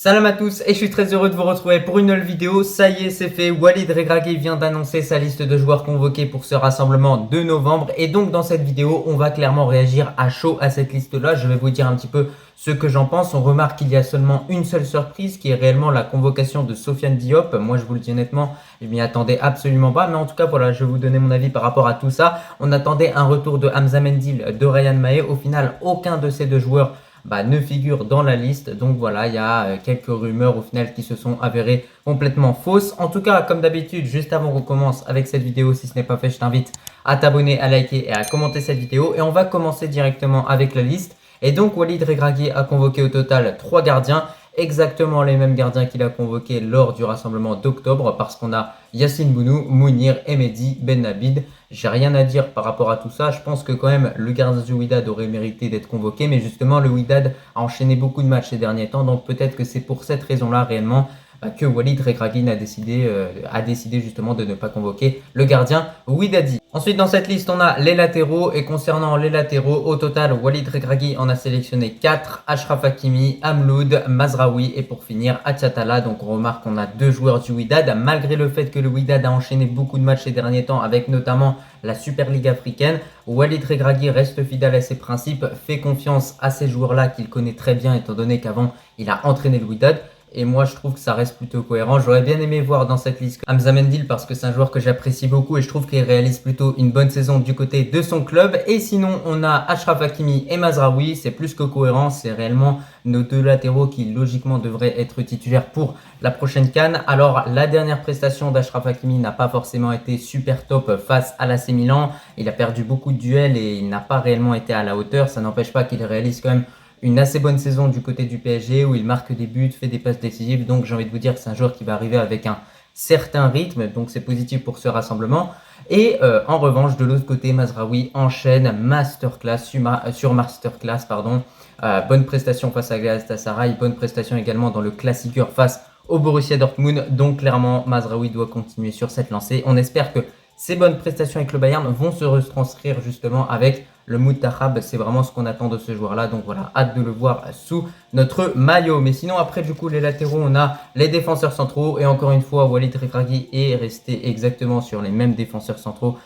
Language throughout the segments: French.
Salam à tous et je suis très heureux de vous retrouver pour une nouvelle vidéo. Ça y est, c'est fait. Walid Regragui vient d'annoncer sa liste de joueurs convoqués pour ce rassemblement de novembre. Et donc dans cette vidéo, on va clairement réagir à chaud à cette liste-là. Je vais vous dire un petit peu ce que j'en pense. On remarque qu'il y a seulement une seule surprise qui est réellement la convocation de Sofiane Diop. Moi, je vous le dis honnêtement, je m'y attendais absolument pas. Mais en tout cas, voilà, je vais vous donner mon avis par rapport à tout ça. On attendait un retour de Hamza Mendil, de Ryan Mahé. Au final, aucun de ces deux joueurs ne figure dans la liste. Donc voilà, il y a quelques rumeurs au final qui se sont avérées complètement fausses. En tout cas, comme d'habitude, juste avant qu'on commence avec cette vidéo, si ce n'est pas fait, je t'invite à t'abonner, à liker et à commenter cette vidéo. Et on va commencer directement avec la liste. Et donc Walid Regragui a convoqué au total 3 gardiens, exactement les mêmes gardiens qu'il a convoqués lors du rassemblement d'octobre, parce qu'on a Yassine Bounou, Mounir et Mehdi Benabid. J'ai rien à dire par rapport à tout ça. Je pense que quand même le gardien du Wydad aurait mérité d'être convoqué, mais justement le Wydad a enchaîné beaucoup de matchs ces derniers temps, donc peut-être que c'est pour cette raison-là réellement que Walid Regragui a décidé justement de ne pas convoquer le gardien Wydadi. Ensuite dans cette liste on a les latéraux, et concernant les latéraux, au total Walid Regragui en a sélectionné 4, Achraf Hakimi, Hamloud, Mazraoui et pour finir Atiatala. Donc on remarque qu'on a 2 joueurs du Wydad, malgré le fait que le Wydad a enchaîné beaucoup de matchs ces derniers temps avec notamment la Super League africaine. Walid Regragui reste fidèle à ses principes, fait confiance à ces joueurs-là qu'il connaît très bien étant donné qu'avant il a entraîné le Wydad. Et moi, je trouve que ça reste plutôt cohérent. J'aurais bien aimé voir dans cette liste Hamza Mendil parce que c'est un joueur que j'apprécie beaucoup et je trouve qu'il réalise plutôt une bonne saison du côté de son club. Et sinon, on a Achraf Hakimi et Mazraoui. C'est plus que cohérent. C'est réellement nos 2 latéraux qui logiquement devraient être titulaires pour la prochaine CAN. Alors, la dernière prestation d'Achraf Hakimi n'a pas forcément été super top face à l'AC Milan. Il a perdu beaucoup de duels et il n'a pas réellement été à la hauteur. Ça n'empêche pas qu'il réalise quand même une assez bonne saison du côté du PSG où il marque des buts, fait des passes décisives. Donc j'ai envie de vous dire que c'est un joueur qui va arriver avec un certain rythme, donc c'est positif pour ce rassemblement. Et en revanche, de l'autre côté, Mazraoui enchaîne masterclass sur masterclass. Bonne prestation face à Galatasaray, bonne prestation également dans le Klassiker face au Borussia Dortmund. Donc clairement, Mazraoui doit continuer sur cette lancée. On espère que ces bonnes prestations avec le Bayern vont se retranscrire justement avec le Moutahab. C'est vraiment ce qu'on attend de ce joueur-là. Donc voilà, hâte de le voir sous notre maillot. Mais sinon, après du coup, les latéraux, on a les défenseurs centraux. Et encore une fois, Walid Regragui est resté exactement sur les mêmes défenseurs centraux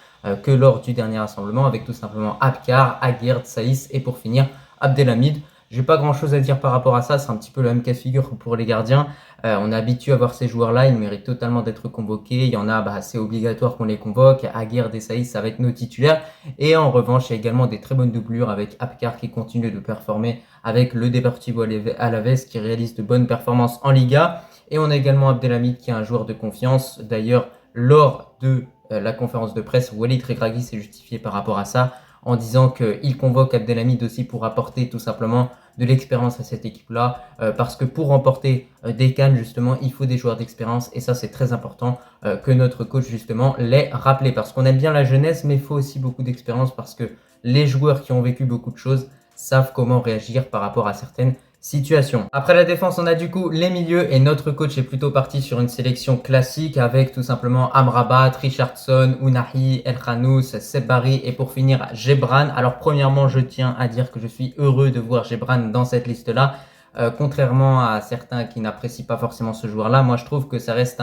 que lors du dernier rassemblement, avec tout simplement Abkar, Aguerd, Saïs et pour finir, Abdelhamid. J'ai pas grand chose à dire par rapport à ça, c'est un petit peu le même cas de figure que pour les gardiens. On est habitué à voir ces joueurs-là, ils méritent totalement d'être convoqués. Il y en a, c'est obligatoire qu'on les convoque. Aguerd et Saïs, ça va être nos titulaires. Et en revanche, il y a également des très bonnes doublures avec Abkar qui continue de performer avec le Deportivo Alavés qui réalise de bonnes performances en Liga. Et on a également Abdelhamid qui est un joueur de confiance. D'ailleurs, lors de la conférence de presse, Walid Regragui s'est justifié par rapport à ça en disant qu'il convoque Abdelhamid aussi pour apporter tout simplement de l'expérience à cette équipe-là, parce que pour remporter des CAN, justement, il faut des joueurs d'expérience, et ça, c'est très important que notre coach, justement, l'ait rappelé, parce qu'on aime bien la jeunesse, mais il faut aussi beaucoup d'expérience, parce que les joueurs qui ont vécu beaucoup de choses savent comment réagir par rapport à certaines situation. Après la défense, on a du coup les milieux et notre coach est plutôt parti sur une sélection classique avec tout simplement Amrabat, Richardson, Ounahi, El Khanous, Sebari et pour finir Gebran. Alors premièrement, je tiens à dire que je suis heureux de voir Gebran dans cette liste-là. Contrairement à certains qui n'apprécient pas forcément ce joueur-là, moi je trouve que ça reste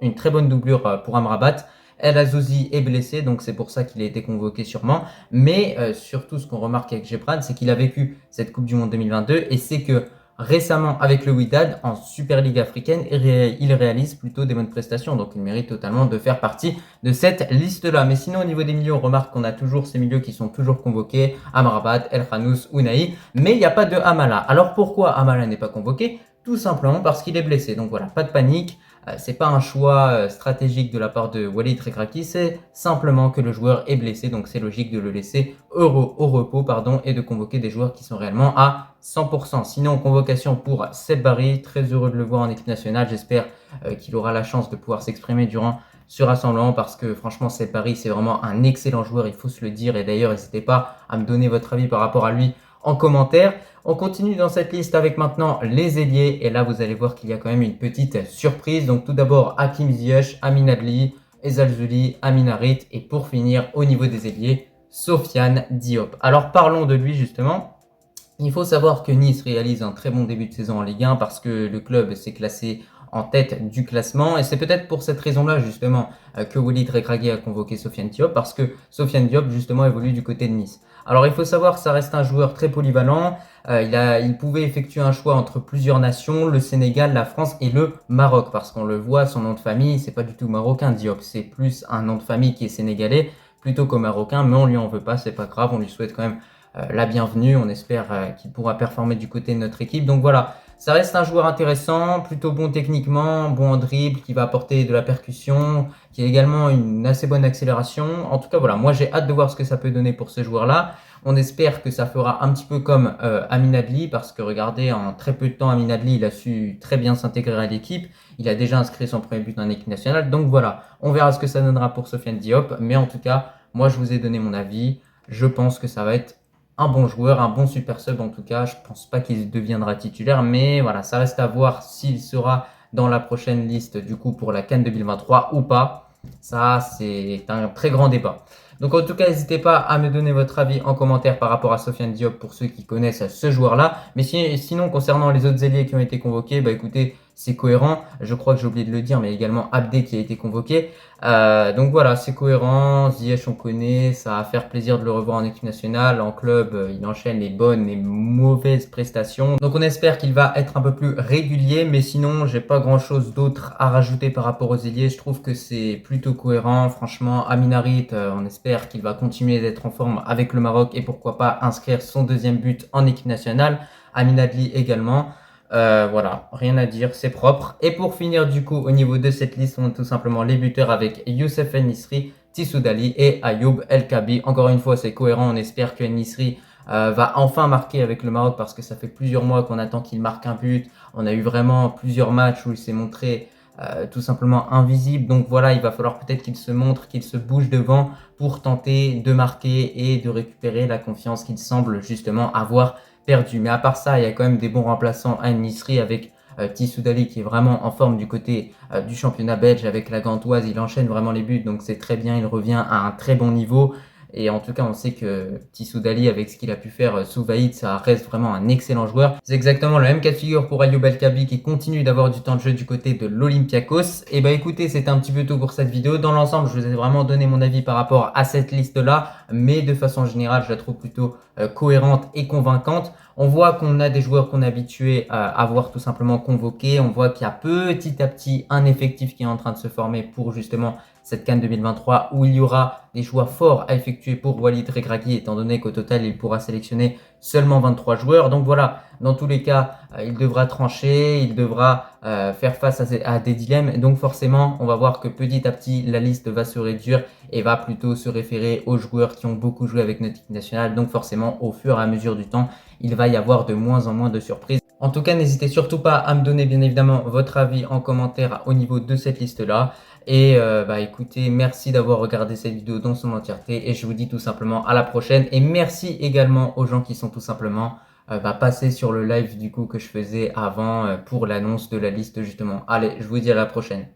une très bonne doublure pour Amrabat. El Azouzi est blessé, donc c'est pour ça qu'il a été convoqué sûrement. Mais surtout, ce qu'on remarque avec Gebran, c'est qu'il a vécu cette Coupe du Monde 2022 et c'est que récemment, avec le Wydad, en Super League africaine, il réalise plutôt des bonnes prestations. Donc il mérite totalement de faire partie de cette liste-là. Mais sinon, au niveau des milieux, on remarque qu'on a toujours ces milieux qui sont toujours convoqués. Amrabat, El Khanous, Ounahi. Mais il n'y a pas de Amala. Alors pourquoi Amala n'est pas convoqué ? Tout simplement parce qu'il est blessé. Donc voilà, pas de panique. C'est pas un choix stratégique de la part de Walid Regragui, c'est simplement que le joueur est blessé, donc c'est logique de le laisser au repos et de convoquer des joueurs qui sont réellement à 100%. Sinon, convocation pour Sebari, très heureux de le voir en équipe nationale, j'espère qu'il aura la chance de pouvoir s'exprimer durant ce rassemblement parce que franchement Sebari c'est vraiment un excellent joueur, il faut se le dire, et d'ailleurs n'hésitez pas à me donner votre avis par rapport à lui en commentaire. On continue dans cette liste avec maintenant les ailiers et là vous allez voir qu'il y a quand même une petite surprise. Donc tout d'abord Hakim Ziyech, Amin Adli, Ezal Zouli, Amin Harit et pour finir au niveau des ailiers Sofiane Diop. Alors parlons de lui justement. Il faut savoir que Nice réalise un très bon début de saison en Ligue 1 parce que le club s'est classé en tête du classement et c'est peut-être pour cette raison-là justement que Walid Regragui a convoqué Sofiane Diop parce que Sofiane Diop justement évolue du côté de Nice. Alors il faut savoir que ça reste un joueur très polyvalent, il pouvait effectuer un choix entre plusieurs nations, le Sénégal, la France et le Maroc parce qu'on le voit, son nom de famille c'est pas du tout marocain Diop, c'est plus un nom de famille qui est sénégalais plutôt qu'au marocain, mais on lui en veut pas, c'est pas grave, on lui souhaite quand même la bienvenue. On espère qu'il pourra performer du côté de notre équipe. Donc voilà, ça reste un joueur intéressant, plutôt bon techniquement, bon en dribble, qui va apporter de la percussion, qui a également une assez bonne accélération. En tout cas, voilà, moi j'ai hâte de voir ce que ça peut donner pour ce joueur-là. On espère que ça fera un petit peu comme Amin Adli, parce que regardez, en très peu de temps, Amin Adli, il a su très bien s'intégrer à l'équipe. Il a déjà inscrit son premier but en équipe nationale. Donc voilà, on verra ce que ça donnera pour Sofiane Diop. Mais en tout cas, moi je vous ai donné mon avis. Je pense que ça va être un bon joueur, un bon super sub en tout cas. Je pense pas qu'il deviendra titulaire, mais voilà, ça reste à voir s'il sera dans la prochaine liste du coup pour la CAN 2023 ou pas. Ça, c'est un très grand débat. Donc en tout cas, n'hésitez pas à me donner votre avis en commentaire par rapport à Sofiane Diop pour ceux qui connaissent ce joueur-là. Mais sinon, concernant les autres ailiers qui ont été convoqués, bah écoutez, c'est cohérent. Je crois que j'ai oublié de le dire, mais également Abdé qui a été convoqué. Donc voilà, c'est cohérent. Ziyech, on connaît. Ça va faire plaisir de le revoir en équipe nationale. En club, il enchaîne les bonnes et mauvaises prestations. Donc on espère qu'il va être un peu plus régulier. Mais sinon, j'ai pas grand chose d'autre à rajouter par rapport aux ailiers. Je trouve que c'est plutôt cohérent. Franchement, Amin Harit, on espère qu'il va continuer d'être en forme avec le Maroc et pourquoi pas inscrire son deuxième but en équipe nationale. Amin Adli également. Voilà, rien à dire, c'est propre. Et pour finir du coup au niveau de cette liste, on a tout simplement les buteurs avec Youssef En-Nesyri, Tissou Dali et Ayoub El Kabi. Encore une fois, c'est cohérent, on espère que En-Nesyri va enfin marquer avec le Maroc parce que ça fait plusieurs mois qu'on attend qu'il marque un but. On a eu vraiment plusieurs matchs où il s'est montré tout simplement invisible. Donc voilà, il va falloir peut-être qu'il se montre, qu'il se bouge devant pour tenter de marquer et de récupérer la confiance qu'il semble justement avoir perdu. Mais à part ça, il y a quand même des bons remplaçants à En-Nesyri avec Tissou Dali qui est vraiment en forme du côté du championnat belge avec la Gantoise. Il enchaîne vraiment les buts, donc c'est très bien. Il revient à un très bon niveau. Et en tout cas, on sait que Tissou Dali, avec ce qu'il a pu faire sous Vaïd, ça reste vraiment un excellent joueur. C'est exactement le même cas de figure pour Ayoub El Kabi qui continue d'avoir du temps de jeu du côté de l'Olympiakos. Et bah écoutez, c'était un petit peu tout pour cette vidéo. Dans l'ensemble, je vous ai vraiment donné mon avis par rapport à cette liste-là. Mais de façon générale, je la trouve plutôt cohérente et convaincante. On voit qu'on a des joueurs qu'on est habitué à avoir tout simplement convoqués. On voit qu'il y a petit à petit un effectif qui est en train de se former pour justement cette CAN 2023 où il y aura des choix forts à effectuer pour Walid Regragui étant donné qu'au total il pourra sélectionner seulement 23 joueurs. Donc voilà, dans tous les cas, il devra trancher, il devra faire face à des dilemmes. Donc forcément, on va voir que petit à petit, la liste va se réduire et va plutôt se référer aux joueurs qui ont beaucoup joué avec notre équipe nationale. Donc forcément, au fur et à mesure du temps, il va y avoir de moins en moins de surprises. En tout cas, n'hésitez surtout pas à me donner bien évidemment votre avis en commentaire au niveau de cette liste-là. Et bah écoutez, merci d'avoir regardé cette vidéo dans son entièreté et je vous dis tout simplement à la prochaine. Et merci également aux gens qui sont tout simplement passés sur le live du coup que je faisais avant pour l'annonce de la liste justement. Allez, je vous dis à la prochaine.